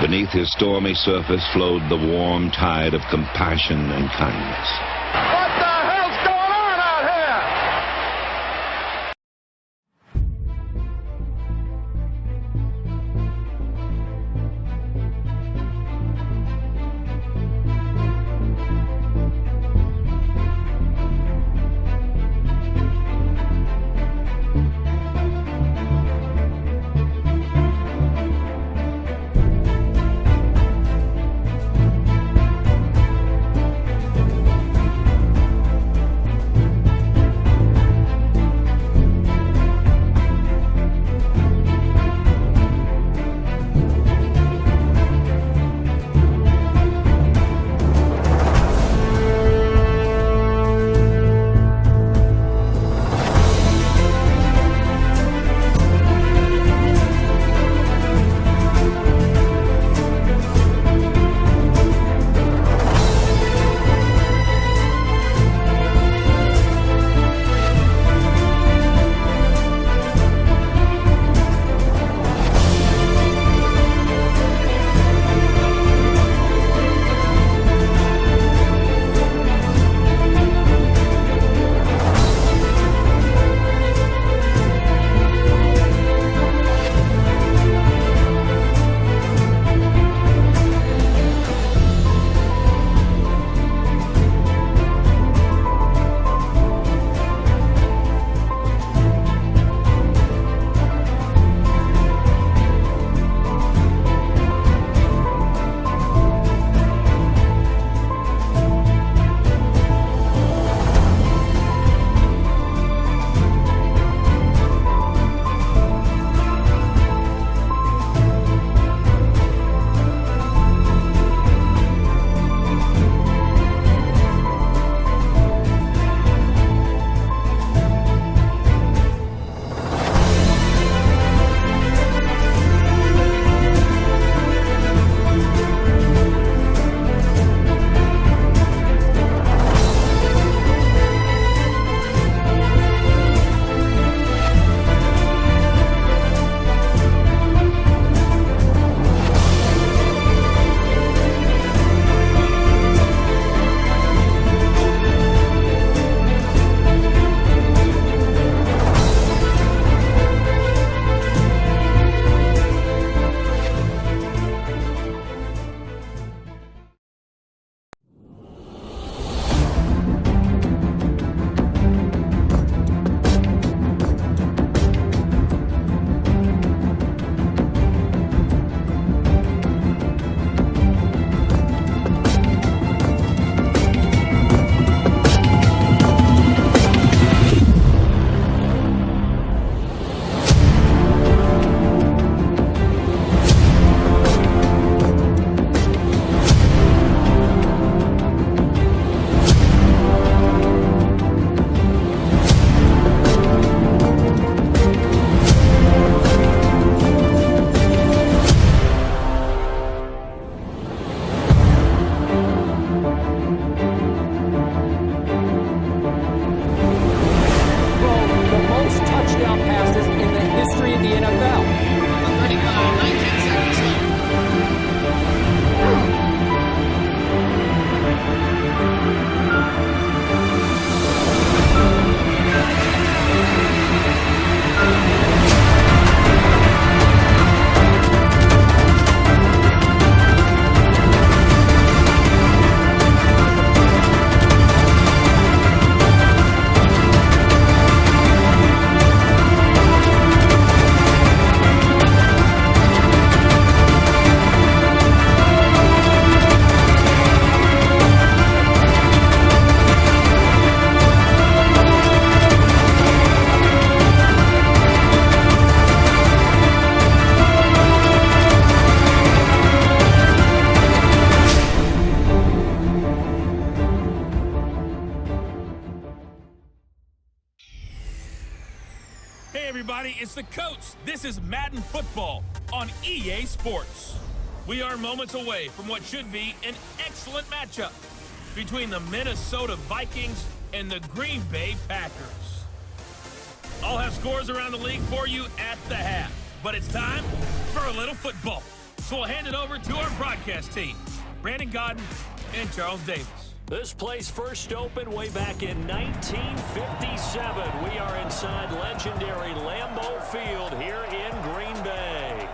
Beneath his stormy surface flowed the warm tide of compassion and kindness. What the hell's going on out here? Hey everybody, it's the coach. This is Madden Football on EA Sports. We are moments away from what should be an excellent matchup between the Minnesota Vikings and the Green Bay Packers. I'll have scores around the league for you at the half, but it's time for a little football. So we'll hand it over to our broadcast team, Brandon Godden and Charles Davis. This place first opened way back in 1957. We are inside legendary Lambeau Field here in Green Bay.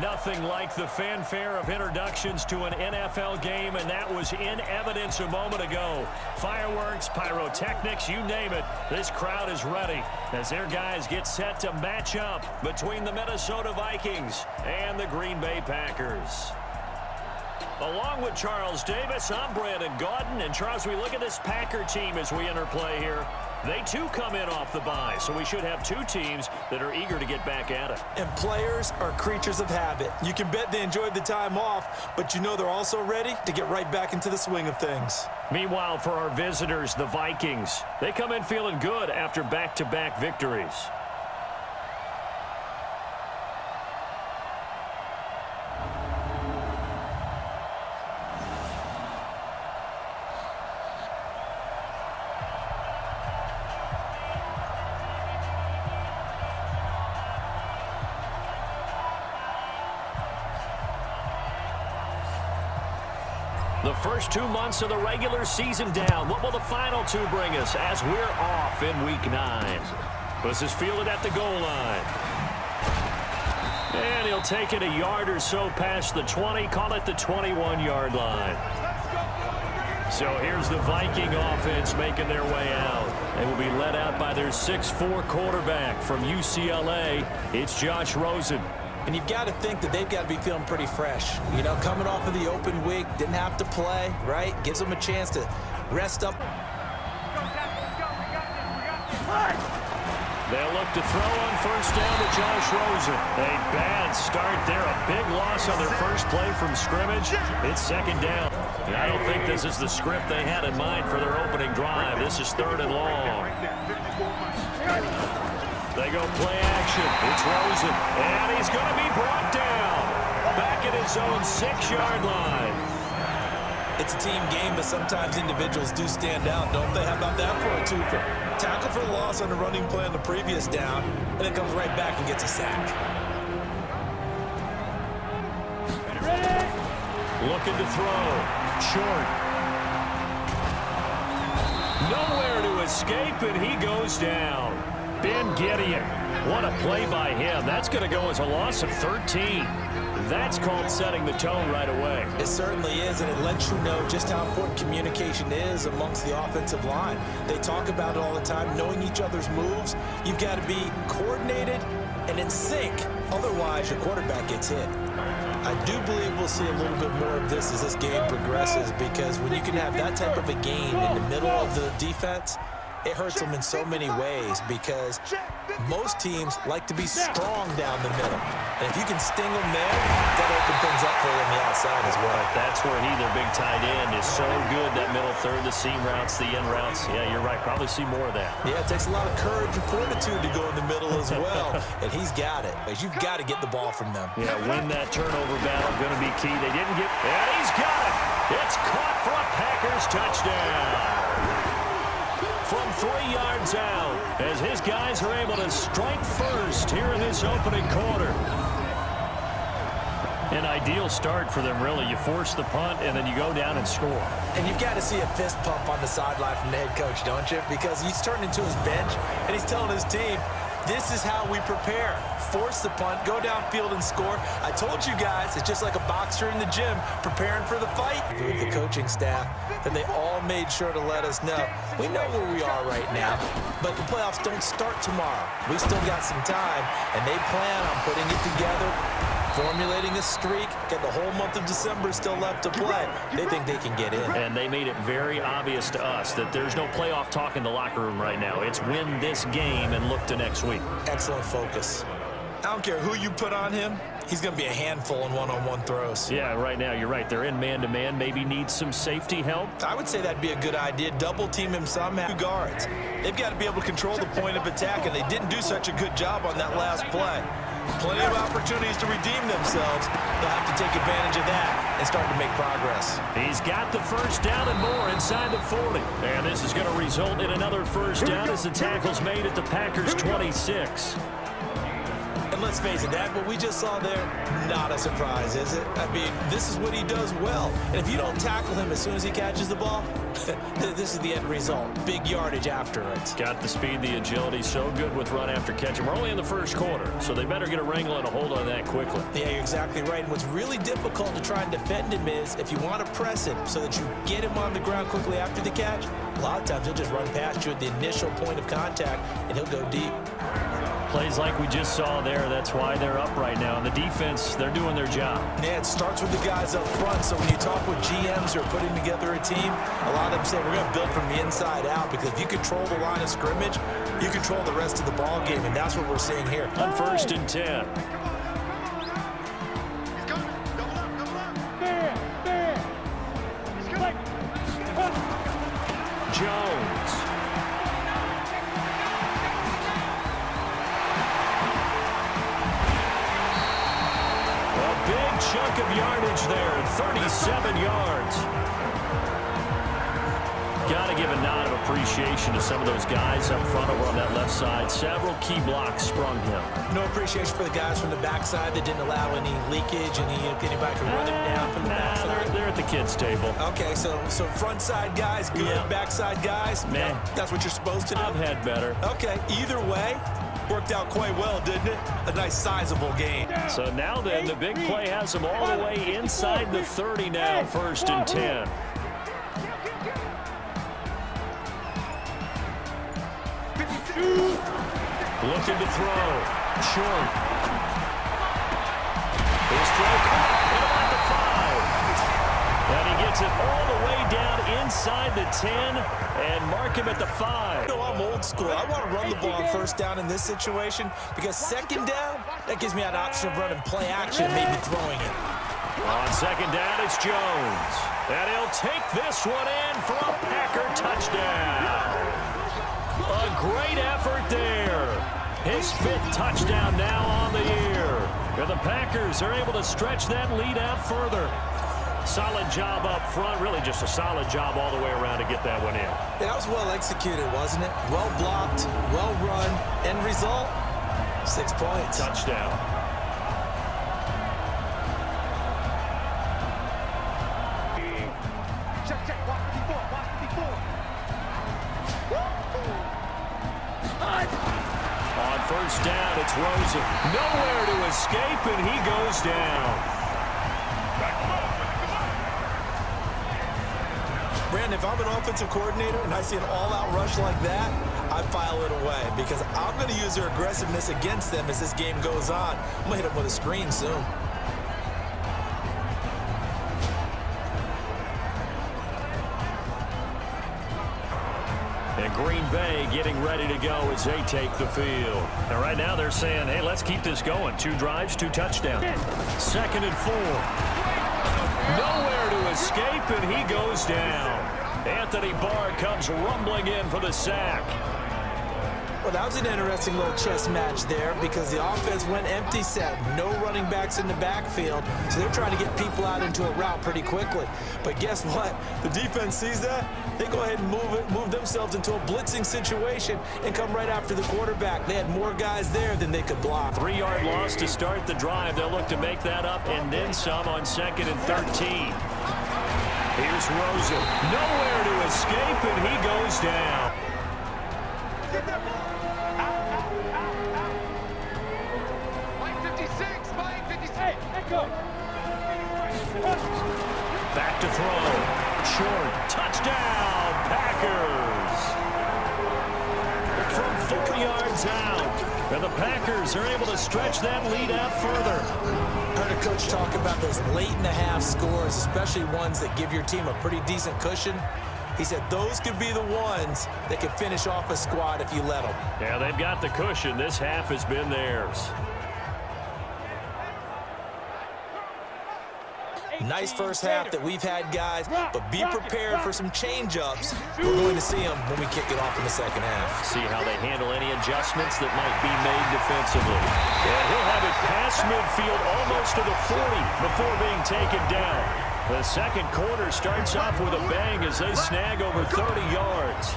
Nothing like the fanfare of introductions to an NFL game, and that was in evidence a moment ago. Fireworks, pyrotechnics, you name it. This crowd is ready as their guys get set to match up between the Minnesota Vikings and the Green Bay Packers. Along with Charles Davis, I'm Brandon Godden. And Charles, we look at this Packer team as we enter play here. They too come in off the bye, so we should have two teams that are eager to get back at it. And players are creatures of habit. You can bet they enjoyed the time off, but you know they're also ready to get right back into the swing of things. Meanwhile, for our visitors, the Vikings, they come in feeling good after back-to-back victories. The first 2 months of the regular season down. What will the final two bring us as we're off in Week 9? This is fielded at the goal line. And he'll take it a yard or so past the 20, call it the 21-yard line. So here's the Viking offense making their way out. They will be led out by their 6'4" quarterback from UCLA. It's Josh Rosen. And you've got to think that they've got to be feeling pretty fresh. You know, coming off of the open week, didn't have to play, right? Gives them a chance to rest up. They'll look to throw on first down to Josh Rosen. A bad start there. A big loss on their first play from scrimmage. It's second down. And I don't think this is the script they had in mind for their opening drive. This is 3rd and long. They go play action. It's Rosen. And he's going to be brought down. Back at his own 6-yard line. It's a team game, but sometimes individuals do stand out, don't they? How about that for a twofer? Tackle for the loss on the running play on the previous down, and then comes right back and gets a sack. Looking to throw. Short. Nowhere to escape, and he goes down. Ben Gideon. What a play by him. That's going to go as a loss of 13. That's called setting the tone right away. It certainly is, and it lets you know just how important communication is amongst the offensive line. They talk about it all the time, knowing each other's moves. You've got to be coordinated and in sync. Otherwise, your quarterback gets hit. I do believe we'll see a little bit more of this as this game progresses, because when you can have that type of a game in the middle of the defense, it hurts them in so many ways, because most teams like to be strong down the middle. And if you can sting them there, that opens things up for them on the outside as well. That's where their big tight end, is so good, that middle third, the seam routes, the in routes. Yeah, you're right. Probably see more of that. Yeah, it takes a lot of courage and fortitude to go in the middle as well. And he's got it. Because you've got to get the ball from them. Yeah, win that turnover battle. Going to be key. They didn't get... And he's got it. It's caught for a Packers touchdown. From 3 yards out, as his guys are able to strike first here in this opening quarter. An ideal start for them, really. You force the punt, and then you go down and score. And you've got to see a fist pump on the sideline from the head coach, don't you? Because he's turned into his bench, and he's telling his team, this is how we prepare. Force the punt, go downfield and score. I told you guys, it's just like a boxer in the gym preparing for the fight. With the coaching staff, that they all made sure to let us know. We know where we are right now, but the playoffs don't start tomorrow. We still got some time, and they plan on putting it together, formulating a streak, got the whole month of December still left to play. They think they can get in. And they made it very obvious to us that there's no playoff talk in the locker room right now. It's win this game and look to next week. Excellent focus. I don't care who you put on him, he's going to be a handful in one-on-one throws. Yeah, right now, you're right. They're in man-to-man, maybe need some safety help. I would say that'd be a good idea. Double team him somehow. 2 guards. They've got to be able to control the point of attack, and they didn't do such a good job on that last play. Plenty of opportunities to redeem themselves. They'll have to take advantage of that and start to make progress. He's got the first down and more inside the 40. And this is going to result in another first down as the tackle's made at the Packers' 26. And And let's face it, that what we just saw there, not a surprise, is it? I mean, this is what he does well. And if you don't tackle him as soon as he catches the ball, this is the end result. Big yardage after it. Got the speed, the agility, so good with run after catch. We're only in the first quarter, so they better get a wrangle and a hold on that quickly. Yeah, you're exactly right. And what's really difficult to try and defend him is if you want to press him so that you get him on the ground quickly after the catch, a lot of times he'll just run past you at the initial point of contact, and he'll go deep. Plays like we just saw there, that's why they're up right now. And the defense, they're doing their job. Yeah, it starts with the guys up front. So when you talk with GMs who are putting together a team, a lot of them say we're going to build from the inside out, because if you control the line of scrimmage, you control the rest of the ball game, and that's what we're seeing here. On 1st and 10. Jones. A big chunk of yardage there, 37 yards. Got to give a nod of appreciation to some of those guys up front over on that left side. Several key blocks sprung him. No appreciation for the guys from the backside that didn't allow any leakage, anybody could run him down from the backside. They're at the kids' table. Okay, so front side guys, good. Yeah. Backside guys, man, that's what you're supposed to do. I've had better. Okay, either way, worked out quite well, didn't it? A nice sizable game. So now then, the big play has them all the way inside the 30 now, 1st and 10. Looking to throw. Short. His throw caught at about the 5. And he gets it all the way down inside the 10 and mark him at the 5. You know, I'm old school. I want to run the ball on 1st down in this situation, because 2nd down, that gives me an option of running play action, maybe throwing it. On 2nd down, it's Jones. And he'll take this one in for a Packer touchdown. A great effort there. His 5th touchdown now on the year. And the Packers are able to stretch that lead out further. Solid job up front. Really just a solid job all the way around to get that one in. That was well executed, wasn't it? Well blocked, well run. End result, 6 points. Touchdown. On 1st down, it's Rosen. Nowhere to escape, and he goes down. Brandon, if I'm an offensive coordinator and I see an all-out rush like that, I file it away, because I'm going to use their aggressiveness against them as this game goes on. I'm going to hit them with a screen soon. And Green Bay getting ready to go as they take the field. And right now they're saying, hey, let's keep this going. 2 drives, 2 touchdowns. 2nd and 4. Nowhere to escape, and he goes down. Anthony Barr comes rumbling in for the sack. Well, that was an interesting little chess match there, because the offense went empty set. No running backs in the backfield, so they're trying to get people out into a route pretty quickly. But guess what? The defense sees that. They go ahead and move themselves into a blitzing situation and come right after the quarterback. They had more guys there than they could block. 3-yard loss to start the drive. They'll look to make that up and then some on 2nd and 13. Here's Rosen. Nowhere to escape, and he goes down. Back to throw. Short. Touchdown, Packers. From 4 yards out. And the Packers are able to stretch that lead out further. Heard a coach talk about those late-in-the-half scores, especially ones that give your team a pretty decent cushion. He said those could be the ones that can finish off a squad if you let them. Yeah, they've got the cushion. This half has been theirs. Nice first half that we've had, guys, but be prepared for some change-ups. We're going to see them when we kick it off in the 2nd half. See how they handle any adjustments that might be made defensively. And he'll have it past midfield almost to the 40 before being taken down. The 2nd quarter starts off with a bang as they snag over 30 yards.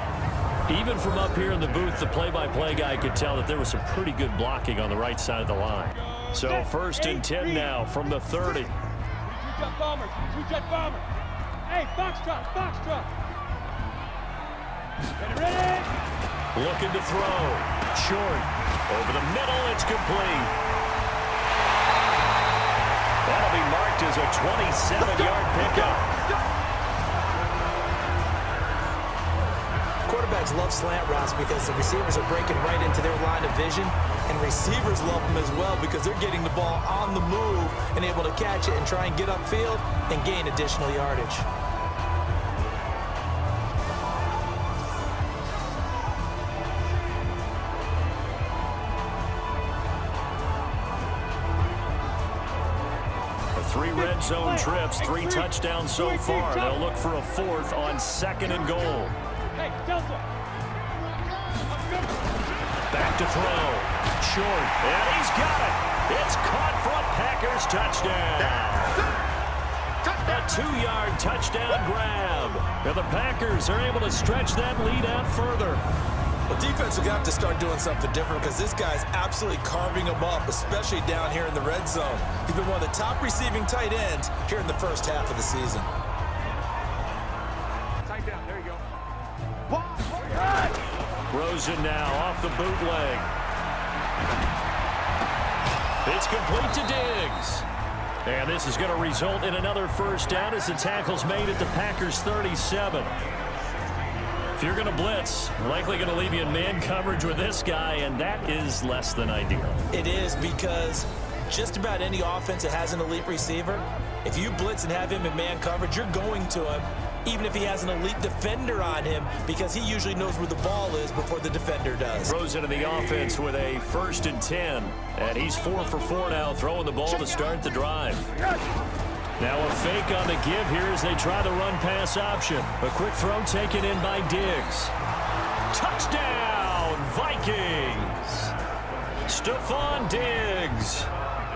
Even from up here in the booth, the play-by-play guy could tell that there was some pretty good blocking on the right side of the line. So 1st and 10 now from the 30. Two-jet bombers. Two-jet bomber. Hey, Foxtrot, Foxtrot. Ready? Looking to throw. Short. Over the middle, it's complete. That'll be marked as a 27-yard pickup. Quarterbacks love slant routes because the receivers are breaking right into their line of vision, and receivers love them as well because they're getting the ball on the move and able to catch it and try and get upfield and gain additional yardage. Three red zone trips, 3 touchdowns so far. They'll look for a 4th on 2nd and goal. Hey, Delta. Back to throw. Short. And he's got it. It's caught for a Packers touchdown. A 2-yard touchdown grab. And the Packers are able to stretch that lead out further. The defense will have to start doing something different because this guy's absolutely carving them up, especially down here in the red zone. He's been one of the top receiving tight ends here in the first half of the season. Tight down. There you go. Rosen now off the bootleg. It's complete to Diggs. And this is going to result in another first down as the tackle's made at the Packers 37. If you're going to blitz, likely going to leave you in man coverage with this guy, and that is less than ideal. It is because just about any offense that has an elite receiver, if you blitz and have him in man coverage, you're going to him, even if he has an elite defender on him, because he usually knows where the ball is before the defender does. Throws into the offense with a 1st and 10, and he's 4 for 4 now, throwing the ball to start the drive. Now a fake on the give here as they try the run-pass option. A quick throw taken in by Diggs. Touchdown, Vikings! Stephon Diggs,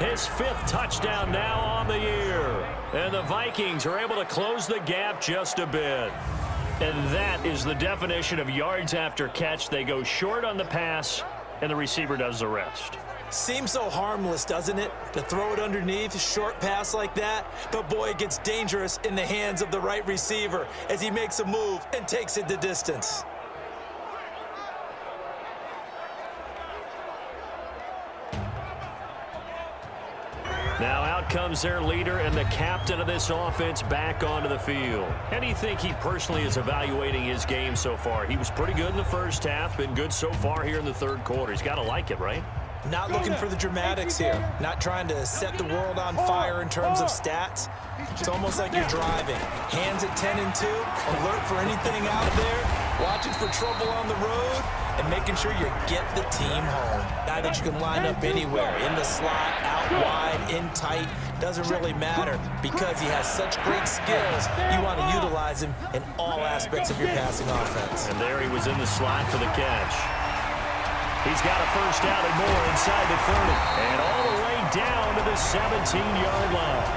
his 5th touchdown now on the year. And the Vikings are able to close the gap just a bit. And that is the definition of yards after catch. They go short on the pass, and the receiver does the rest. Seems so harmless, doesn't it, to throw it underneath, a short pass like that? But boy, it gets dangerous in the hands of the right receiver as he makes a move and takes it the distance. Now out comes their leader and the captain of this offense back onto the field. How do you think he personally is evaluating his game so far? He was pretty good in the first half, been good so far here in the 3rd quarter. He's got to like it, right? Not looking for the dramatics here. Not trying to set the world on fire in terms of stats. It's almost like you're driving. Hands at 10 and 2, alert for anything out there, watching for trouble on the road, and making sure you get the team home. Now that you can line up anywhere, in the slot, out wide, in tight, doesn't really matter because he has such great skills. You want to utilize him in all aspects of your passing offense. And there he was in the slot for the catch. He's got a first down and more inside the 30. And all the way down to the 17-yard line.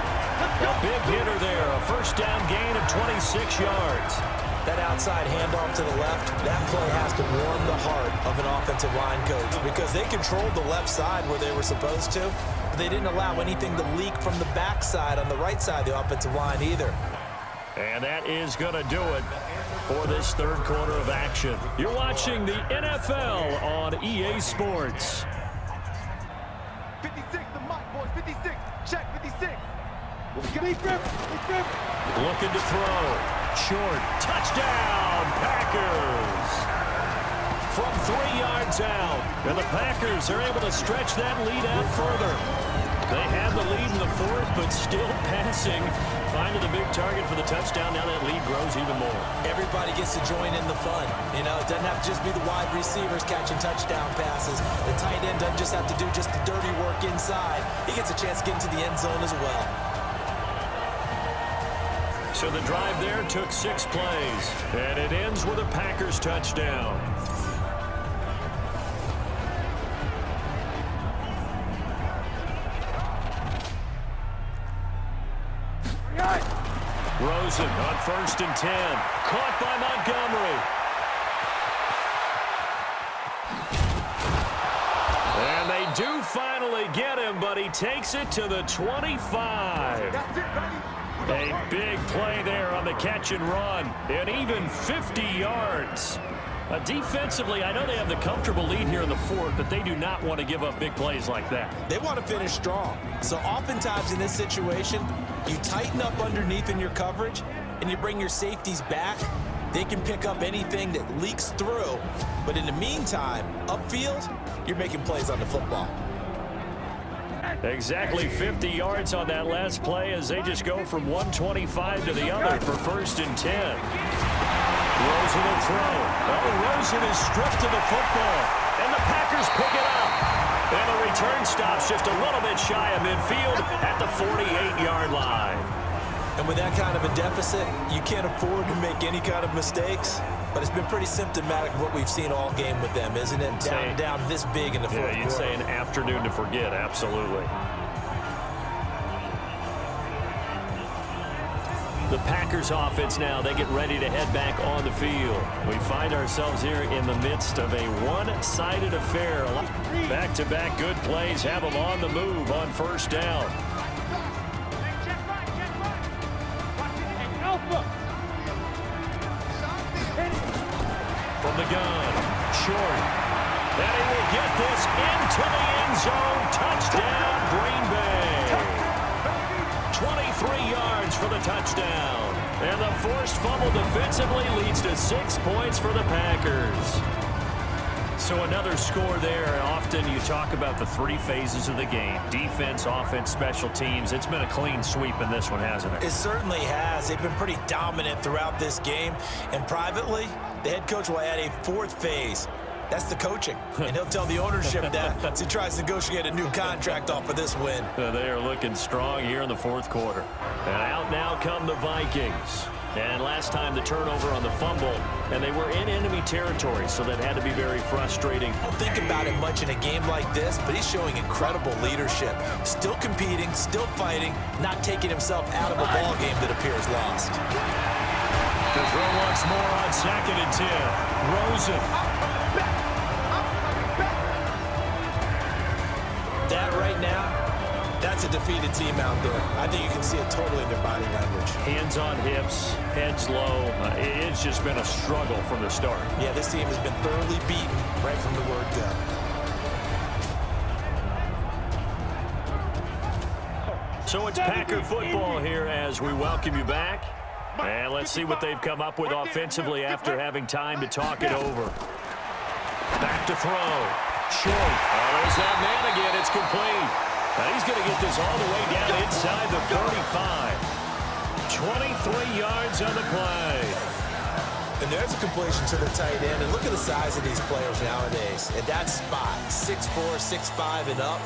A big hitter there. A first down gain of 26 yards. That outside handoff to the left, that play has to warm the heart of an offensive line coach because they controlled the left side where they were supposed to, but they didn't allow anything to leak from the backside on the right side of the offensive line either. And that is going to do it for this 3rd quarter of action. You're watching the NFL on EA Sports. 56, the mic, boys. 56. Check 56. Looking to throw. Short. Touchdown, Packers. From 3 yards out. And the Packers are able to stretch that lead out further. They have the lead in the 4th, but still passing. Finding the big target for the touchdown. Now that lead grows even more. Everybody gets to join in the fun. You know, it doesn't have to just be the wide receivers catching touchdown passes. The tight end doesn't just have to do just the dirty work inside. He gets a chance to get into the end zone as well. So the drive there took 6 plays, and it ends with a Packers touchdown. Rosen on 1st and 10. Caught by Montgomery. finally get him, but he takes it to the 25. A big play there on the catch and run, and even 50 yards. Defensively, I know they have the comfortable lead here in the fourth, but they do not want to give up big plays like that. They want to finish strong. So oftentimes in this situation, you tighten up underneath in your coverage, and you bring your safeties back. They can pick up anything that leaks through. But in the meantime, upfield, you're making plays on the football. Exactly 50 yards on that last play as they just go from 125 to the other for 1st and 10. Rosen will throw. Rosen is stripped to the football, and the Packers pick it up. And the return stops just a little bit shy of midfield at the 48-yard line. And with that kind of a deficit, you can't afford to make any kind of mistakes. But it's been pretty symptomatic of what we've seen all game with them, isn't it? Down this big in the fourth quarter. Yeah, you'd say an afternoon to forget, absolutely. The Packers offense now, they get ready to head back on the field. We find ourselves here in the midst of a one-sided affair. Back-to-back good plays have them on the move on 1st down. From the gun, short. And he will get this into the end zone. Touchdown, Green Bay. 23 yards for the touchdown. And the forced fumble defensively leads to 6 points for the Packers. So another score there. Often you talk about the 3 phases of the game. Defense, offense, special teams. It's been a clean sweep in this one, hasn't it? It certainly has. They've been pretty dominant throughout this game. And privately, the head coach will add a 4th phase. That's the coaching. And he'll tell the ownership that as he tries to negotiate a new contract off of this win. They are looking strong here in the 4th quarter. And out now come the Vikings. And last time the turnover on the fumble, and they were in enemy territory, so that had to be very frustrating. I don't think about it much in a game like this, but he's showing incredible leadership. Still competing, still fighting, not taking himself out of a ball game that appears lost. To throw once more on 2nd and 10. Rosen. That right now, that's a defeated team out there. I think you can see it totally in their body language. Hands on hips, heads low. It's just been a struggle from the start. Yeah, this team has been thoroughly beaten right from the word go. So it's Packer football here as we welcome you back. And let's see what they've come up with offensively after having time to talk it over. Back to throw. Short. Oh, there's that man again. It's complete. He's going to get this all the way down inside the 35. 23 yards on the play. And there's a completion to the tight end. And look at the size of these players nowadays. At that spot, 6'4", 6'5", and up.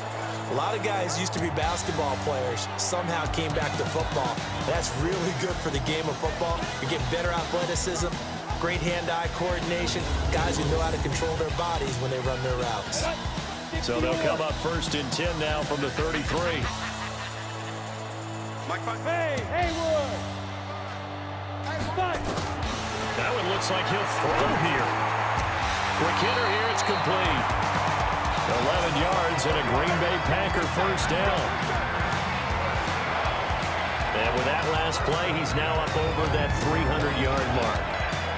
A lot of guys used to be basketball players, somehow came back to football. That's really good for the game of football. You're getting better athleticism, great hand-eye coordination, guys who know how to control their bodies when they run their routes. So they'll come up 1st and 10 now from the 33. Hey, Haywood! That one looks like he'll throw here. Quick hitter here, it's complete. 11 yards and a Green Bay Packer 1st down. And with that last play, he's now up over that 300-yard mark.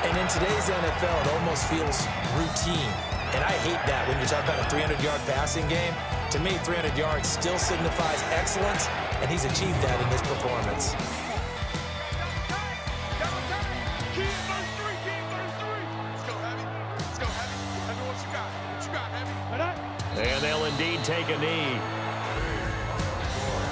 And in today's NFL, it almost feels routine. And I hate that when you talk about a 300-yard passing game. To me, 300 yards still signifies excellence, and he's achieved that in this performance. And they'll indeed take a knee.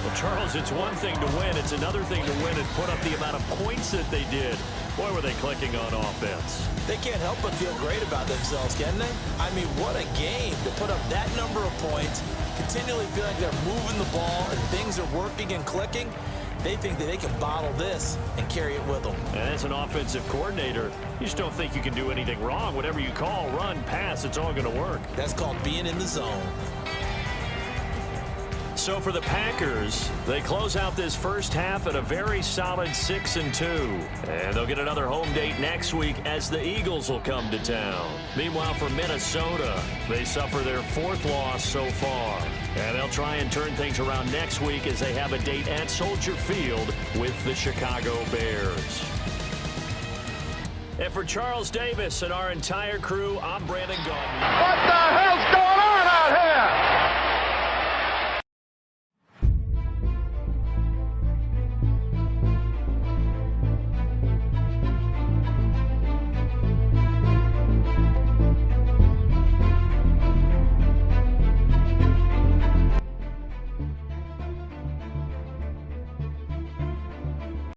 Well, Charles, it's one thing to win. It's another thing to win and put up the amount of points that they did. Boy, were they clicking on offense. They can't help but feel great about themselves, can they? I mean, what a game to put up that number of points, continually feel like they're moving the ball and things are working and clicking. They think that they can bottle this and carry it with them. And as an offensive coordinator, you just don't think you can do anything wrong. Whatever you call, run, pass, it's all going to work. That's called being in the zone. So for the Packers, they close out this first half at a very solid 6-2. And they'll get another home date next week as the Eagles will come to town. Meanwhile, for Minnesota, they suffer their 4th loss so far. And they'll try and turn things around next week as they have a date at Soldier Field with the Chicago Bears. And for Charles Davis and our entire crew, I'm Brandon Gaudin.